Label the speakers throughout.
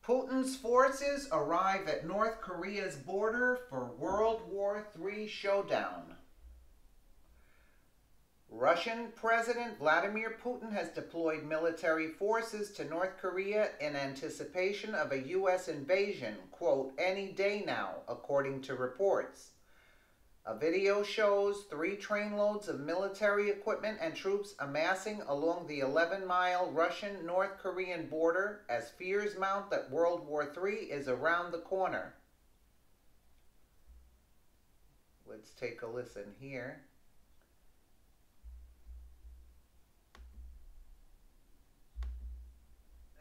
Speaker 1: Putin's forces arrive at North Korea's border for World War III showdown. Russian President Vladimir Putin has deployed military forces to North Korea in anticipation of a U.S. invasion, quote, any day now, according to reports. A video shows 3 trainloads of military equipment and troops amassing along the 11-mile Russian-North Korean border as fears mount that World War III is around the corner. Let's take a listen here.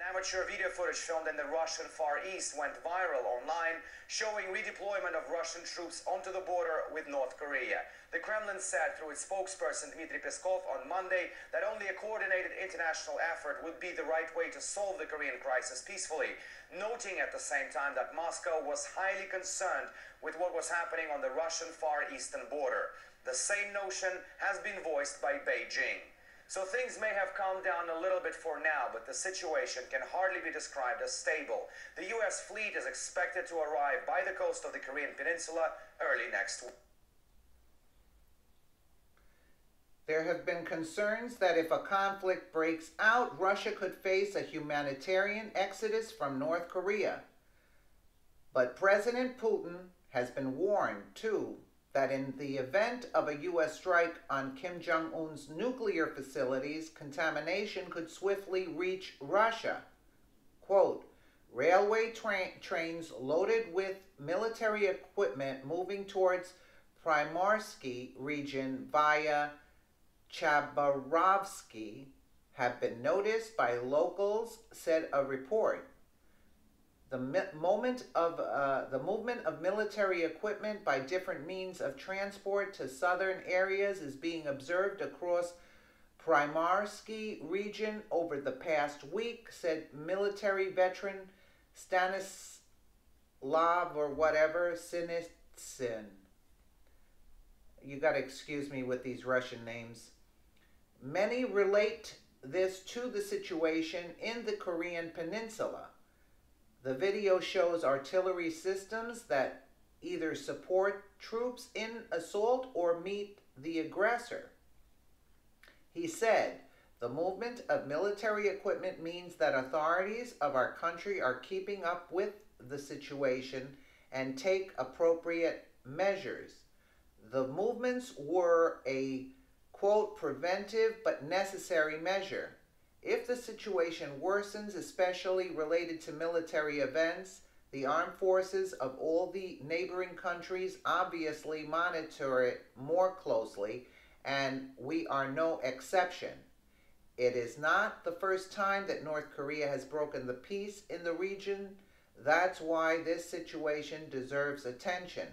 Speaker 2: Amateur video footage filmed in the Russian Far East went viral online, showing redeployment of Russian troops onto the border with North Korea. The Kremlin said through its spokesperson Dmitry Peskov on Monday that only a coordinated international effort would be the right way to solve the Korean crisis peacefully, noting at the same time that Moscow was highly concerned with what was happening on the Russian Far Eastern border. The same notion has been voiced by Beijing. So things may have calmed down a little bit for now, but the situation can hardly be described as stable. The U.S. fleet is expected to arrive by the coast of the Korean Peninsula early next week.
Speaker 1: There have been concerns that if a conflict breaks out, Russia could face a humanitarian exodus from North Korea. But President Putin has been warned, too, that in the event of a U.S. strike on Kim Jong-un's nuclear facilities, contamination could swiftly reach Russia. Quote, railway trains loaded with military equipment moving towards Primorsky region via Chabarovsky have been noticed by locals, said a report. The movement of military equipment by different means of transport to southern areas is being observed across Primorsky region over the past week, said military veteran Stanislav Sinitsyn. You got to excuse me with these Russian names. Many relate this to the situation in the Korean Peninsula. The video shows artillery systems that either support troops in assault or meet the aggressor. He said, the movement of military equipment means that authorities of our country are keeping up with the situation and take appropriate measures. The movements were a, quote, preventive but necessary measure. If the situation worsens, especially related to military events, the armed forces of all the neighboring countries obviously monitor it more closely, and we are no exception. It is not the first time that North Korea has broken the peace in the region. That's why this situation deserves attention.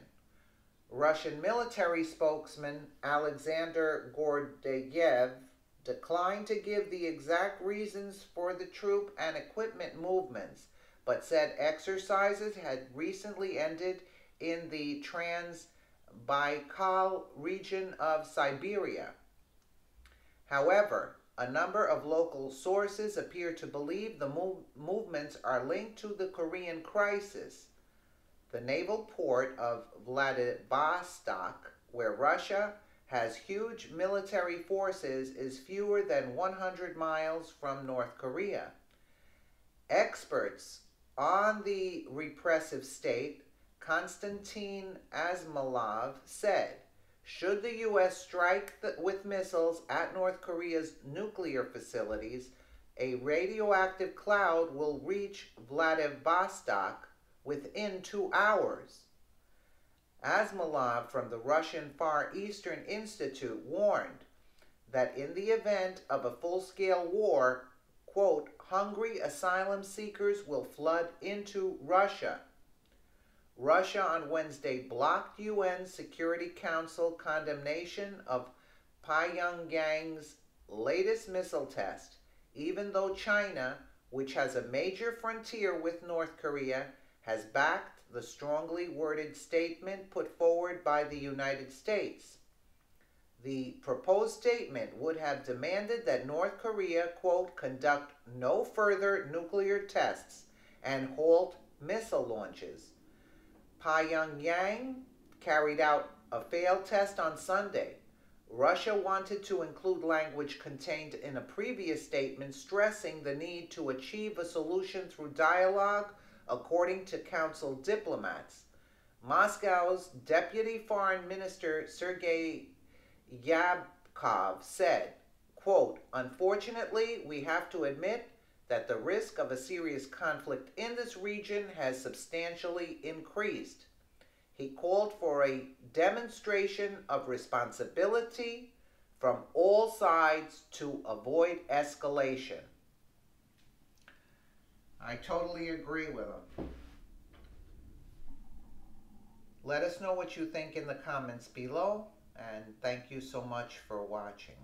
Speaker 1: Russian military spokesman Alexander Gordeyev declined to give the exact reasons for the troop and equipment movements, but said exercises had recently ended in the Trans-Baikal region of Siberia. However, a number of local sources appear to believe the movements are linked to the Korean crisis. The naval port of Vladivostok, where Russia has huge military forces, is fewer than 100 miles from North Korea. Experts on the repressive state, Konstantin Asmolov, said, should the U.S. strike with missiles at North Korea's nuclear facilities, a radioactive cloud will reach Vladivostok within 2 hours. Asmolov from the Russian Far Eastern Institute warned that in the event of a full-scale war, quote, hungry asylum seekers will flood into Russia. Russia on Wednesday blocked UN Security Council condemnation of Pyongyang's latest missile test, even though China, which has a major frontier with North Korea, has backed the strongly worded statement put forward by the United States. The proposed statement would have demanded that North Korea, quote, conduct no further nuclear tests and halt missile launches. Pyongyang carried out a failed test on Sunday. Russia wanted to include language contained in a previous statement stressing the need to achieve a solution through dialogue, according to Council diplomats. Moscow's Deputy Foreign Minister Sergei Ryabkov said, quote, "Unfortunately, we have to admit that the risk of a serious conflict in this region has substantially increased." He called for a demonstration of responsibility from all sides to avoid escalation. I totally agree with him. Let us know what you think in the comments below, and thank you so much for watching.